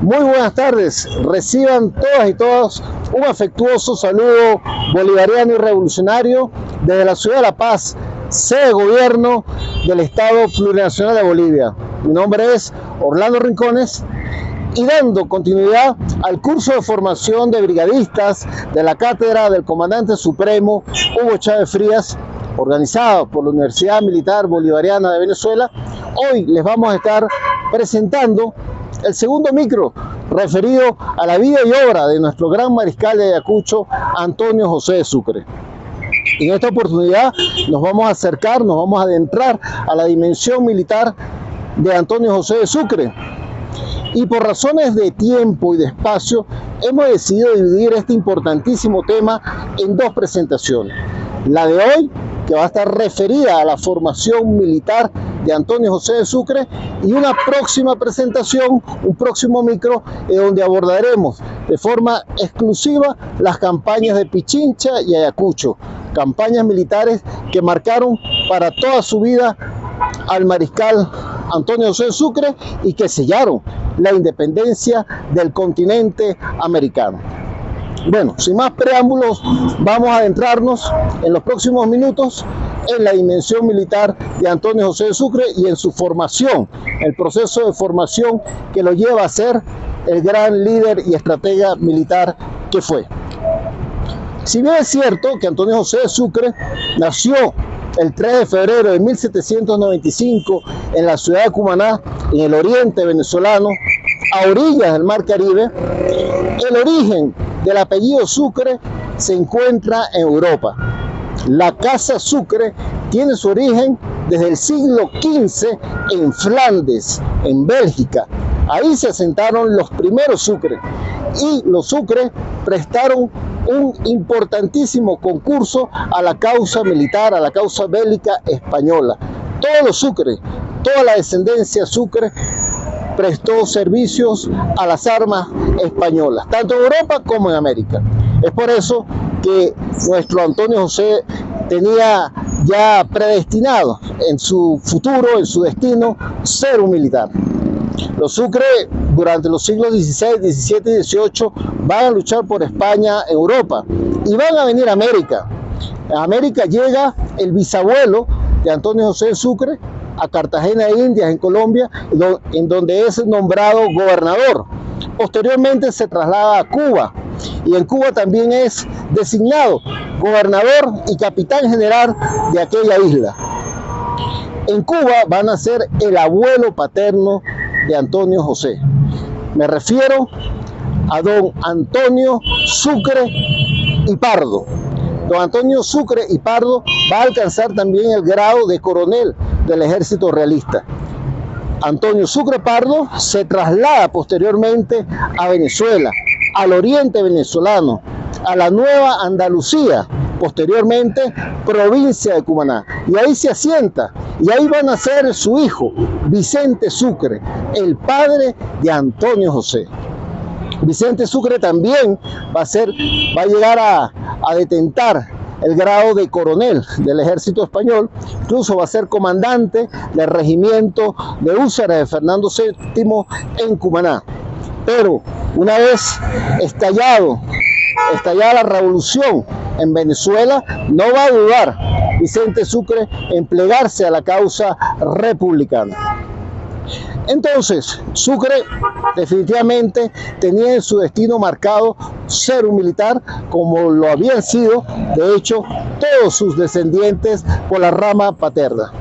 Muy buenas tardes, reciban todas y todos un afectuoso saludo bolivariano y revolucionario desde la ciudad de La Paz, sede de gobierno del Estado Plurinacional de Bolivia. Mi nombre es Orlando Rincones y dando continuidad al curso de formación de brigadistas de la cátedra del Comandante Supremo Hugo Chávez Frías, organizado por la Universidad Militar Bolivariana de Venezuela, hoy les vamos a estar presentando el segundo micro referido a la vida y obra de nuestro gran mariscal de Ayacucho, Antonio José de Sucre. En esta oportunidad nos vamos a acercar, nos vamos a adentrar a la dimensión militar de Antonio José de Sucre. Y por razones de tiempo y de espacio, hemos decidido dividir este importantísimo tema en dos presentaciones. La de hoy, que va a estar referida a la formación militar de Antonio José de Sucre, y una próxima presentación, un próximo micro, en donde abordaremos de forma exclusiva las campañas de Pichincha y Ayacucho, campañas militares que marcaron para toda su vida al mariscal Antonio José de Sucre y que sellaron la independencia del continente americano. Bueno, sin más preámbulos, vamos a adentrarnos en los próximos minutos en la dimensión militar de Antonio José de Sucre y en su formación, el proceso de formación que lo lleva a ser el gran líder y estratega militar que fue. Si bien es cierto que Antonio José de Sucre nació el 3 de febrero de 1795 en la ciudad de Cumaná, en el oriente venezolano, a orillas del Mar Caribe, el origen del apellido Sucre se encuentra en Europa. La Casa Sucre tiene su origen desde el siglo XV en Flandes, en Bélgica. Ahí se asentaron los primeros Sucre y los Sucre prestaron un importantísimo concurso a la causa militar, a la causa bélica española. Todos los Sucre, toda la descendencia Sucre prestó servicios a las armas españolas, tanto en Europa como en América. Es por eso que nuestro Antonio José tenía ya predestinado en su futuro, en su destino, ser un militar. Los Sucre durante los siglos XVI, XVII y XVIII van a luchar por España, Europa, y van a venir a América. A América llega el bisabuelo de Antonio José de Sucre a Cartagena de Indias, en Colombia, en donde es nombrado gobernador. Posteriormente se traslada a Cuba y en Cuba también es designado gobernador y capitán general de aquella isla. En Cuba van a ser el abuelo paterno de Antonio José. Me refiero a don Antonio Sucre y Pardo. Don Antonio Sucre y Pardo va a alcanzar también el grado de coronel del ejército realista. Antonio Sucre Pardo se traslada posteriormente a Venezuela, al oriente venezolano, a la Nueva Andalucía, posteriormente provincia de Cumaná, y ahí se asienta, y ahí va a nacer su hijo, Vicente Sucre, el padre de Antonio José. Vicente Sucre también va a llegar a detentar el grado de coronel del ejército español, incluso va a ser comandante del regimiento de húsares de Fernando VII en Cumaná. Pero una vez estallada la revolución en Venezuela, no va a dudar Vicente Sucre en plegarse a la causa republicana. Entonces, Sucre definitivamente tenía en su destino marcado ser un militar, como lo habían sido, de hecho, todos sus descendientes por la rama paterna.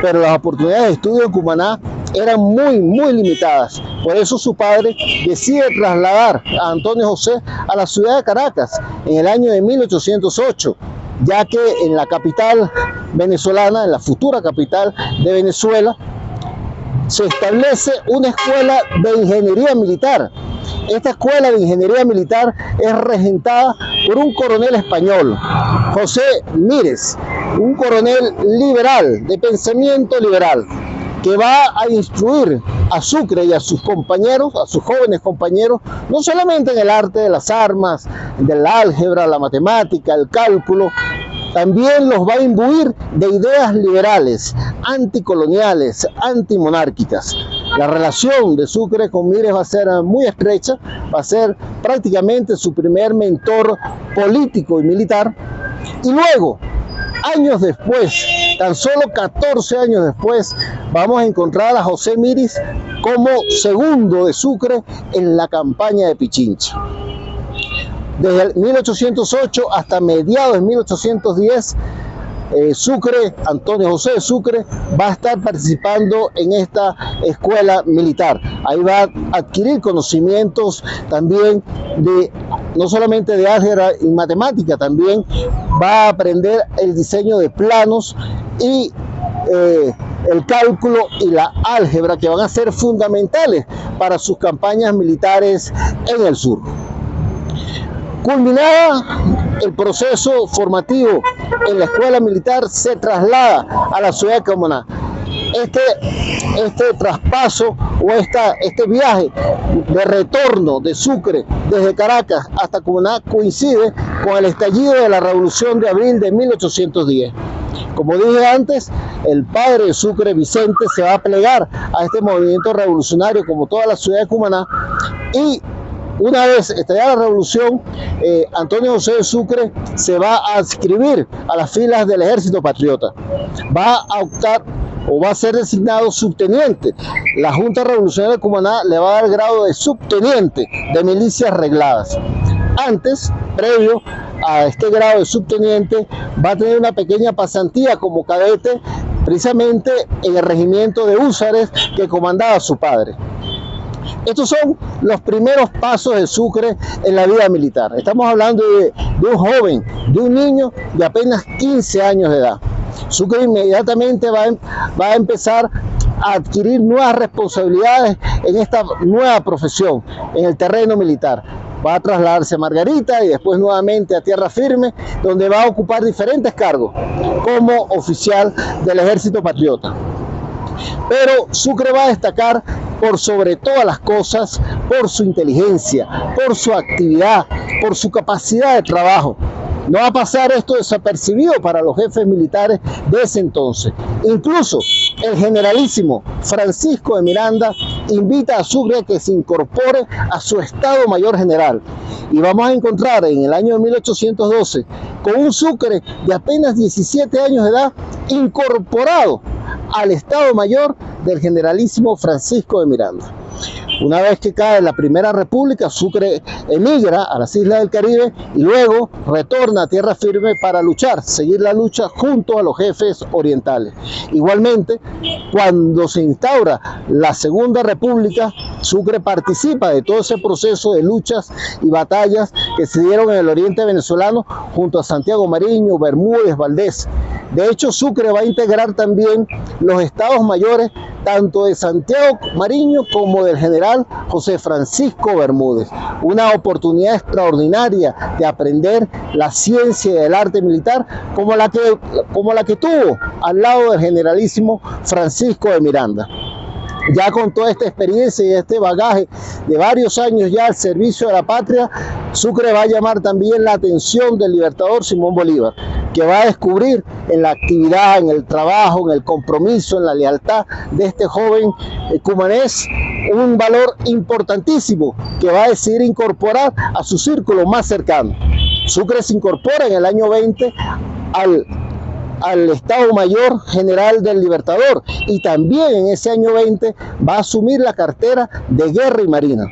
Pero las oportunidades de estudio en Cumaná eran muy limitadas. Por eso su padre decide trasladar a Antonio José a la ciudad de Caracas en el año de 1808, ya que en la capital venezolana, en la futura capital de Venezuela, se establece una escuela de ingeniería militar. Esta escuela de ingeniería militar es regentada por un coronel español, José Mírez, un coronel liberal, de pensamiento liberal, que va a instruir a Sucre y a sus compañeros, a sus jóvenes compañeros, no solamente en el arte de las armas, del álgebra, la matemática, el cálculo, también los va a imbuir de ideas liberales, anticoloniales, antimonárquicas. La relación de Sucre con Mires va a ser muy estrecha, va a ser prácticamente su primer mentor político y militar. Y luego, años después, tan solo 14 años después, vamos a encontrar a José Miris como segundo de Sucre en la campaña de Pichincha. Desde el 1808 hasta mediados de 1810, Sucre, Antonio José de Sucre, va a estar participando en esta escuela militar. Ahí va a adquirir conocimientos también no solamente de álgebra y matemática, también va a aprender el diseño de planos y el cálculo y la álgebra, que van a ser fundamentales para sus campañas militares en el sur. Culminada el proceso formativo en la escuela militar, se traslada a la ciudad de Cumaná. Este traspaso o este viaje de retorno de Sucre desde Caracas hasta Cumaná coincide con el estallido de la Revolución de Abril de 1810. Como dije antes, el padre de Sucre, Vicente, se va a plegar a este movimiento revolucionario como toda la ciudad de Cumaná, y una vez estallada la revolución, Antonio José de Sucre se va a adscribir a las filas del Ejército Patriota. Va a optar o va a ser designado subteniente. La Junta Revolucionaria de Cumaná le va a dar el grado de subteniente de milicias regladas. Antes, previo a este grado de subteniente, va a tener una pequeña pasantía como cadete, precisamente en el regimiento de húsares que comandaba su padre. Estos son los primeros pasos de Sucre en la vida militar. Estamos hablando de un joven, de un niño de apenas 15 años de edad. Sucre inmediatamente va a empezar a adquirir nuevas responsabilidades en esta nueva profesión, en el terreno militar. Va a trasladarse a Margarita y después nuevamente a Tierra Firme, donde va a ocupar diferentes cargos como oficial del Ejército Patriota. Pero Sucre va a destacar por sobre todas las cosas por su inteligencia, por su actividad, por su capacidad de trabajo. No va a pasar esto desapercibido para los jefes militares de ese entonces. Incluso el generalísimo Francisco de Miranda invita a Sucre a que se incorpore a su Estado Mayor General. Y vamos a encontrar en el año 1812 con un Sucre de apenas 17 años de edad incorporado al Estado Mayor del generalísimo Francisco de Miranda. Una vez que cae la Primera República, Sucre emigra a las islas del Caribe y luego retorna a Tierra Firme para seguir la lucha junto a los jefes orientales. Igualmente, cuando se instaura la Segunda República, Sucre participa de todo ese proceso de luchas y batallas que se dieron en el oriente venezolano junto a Santiago Mariño, Bermúdez, Valdés. De hecho, Sucre va a integrar también los estados mayores tanto de Santiago Mariño como del general José Francisco Bermúdez. Una oportunidad extraordinaria de aprender la ciencia y el arte militar como la que tuvo al lado del generalísimo Francisco de Miranda. Ya con toda esta experiencia y este bagaje de varios años ya al servicio de la patria, Sucre va a llamar también la atención del libertador Simón Bolívar, que va a descubrir en la actividad, en el trabajo, en el compromiso, en la lealtad de este joven cumanés un valor importantísimo que va a decidir incorporar a su círculo más cercano. Sucre se incorpora en el año 20 al Estado Mayor General del Libertador y también en ese año 20 va a asumir la cartera de Guerra y Marina.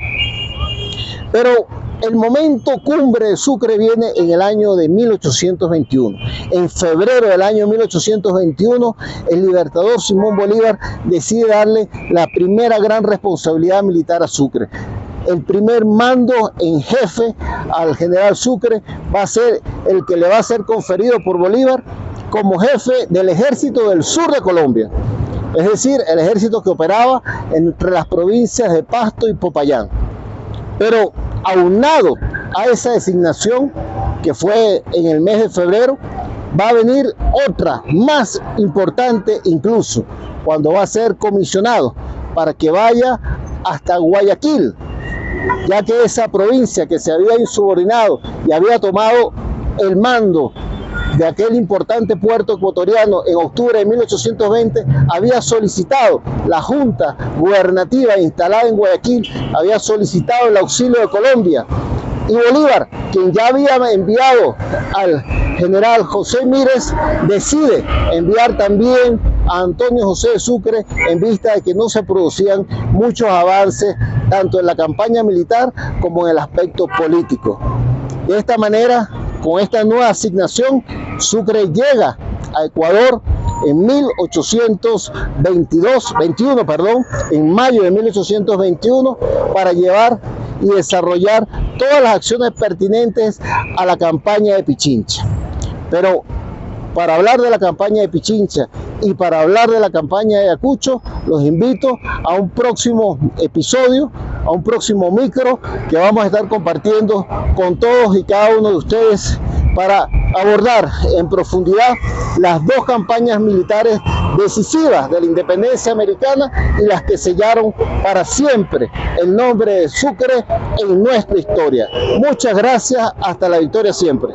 Pero el momento cumbre de Sucre viene en el año de 1821. En febrero del año 1821, el libertador Simón Bolívar decide darle la primera gran responsabilidad militar a Sucre. El primer mando en jefe al general Sucre va a ser el que le va a ser conferido por Bolívar como jefe del ejército del sur de Colombia, es decir, el ejército que operaba entre las provincias de Pasto y Popayán. Pero aunado a esa designación, que fue en el mes de febrero, va a venir otra más importante incluso, cuando va a ser comisionado para que vaya hasta Guayaquil, ya que esa provincia que se había insubordinado y había tomado el mando de aquel importante puerto ecuatoriano en octubre de 1820, había solicitado la Junta Gubernativa instalada en Guayaquil, había solicitado el auxilio de Colombia. Y Bolívar, quien ya había enviado al general José Mírez, decide enviar también a Antonio José de Sucre en vista de que no se producían muchos avances tanto en la campaña militar como en el aspecto político. De esta manera, con esta nueva asignación, Sucre llega a Ecuador en 1821, en mayo de 1821, para llevar y desarrollar todas las acciones pertinentes a la campaña de Pichincha. Pero para hablar de la campaña de Pichincha y para hablar de la campaña de Ayacucho, los invito a un próximo episodio, a un próximo micro que vamos a estar compartiendo con todos y cada uno de ustedes para abordar en profundidad las dos campañas militares decisivas de la independencia americana y las que sellaron para siempre el nombre de Sucre en nuestra historia. Muchas gracias, hasta la victoria siempre.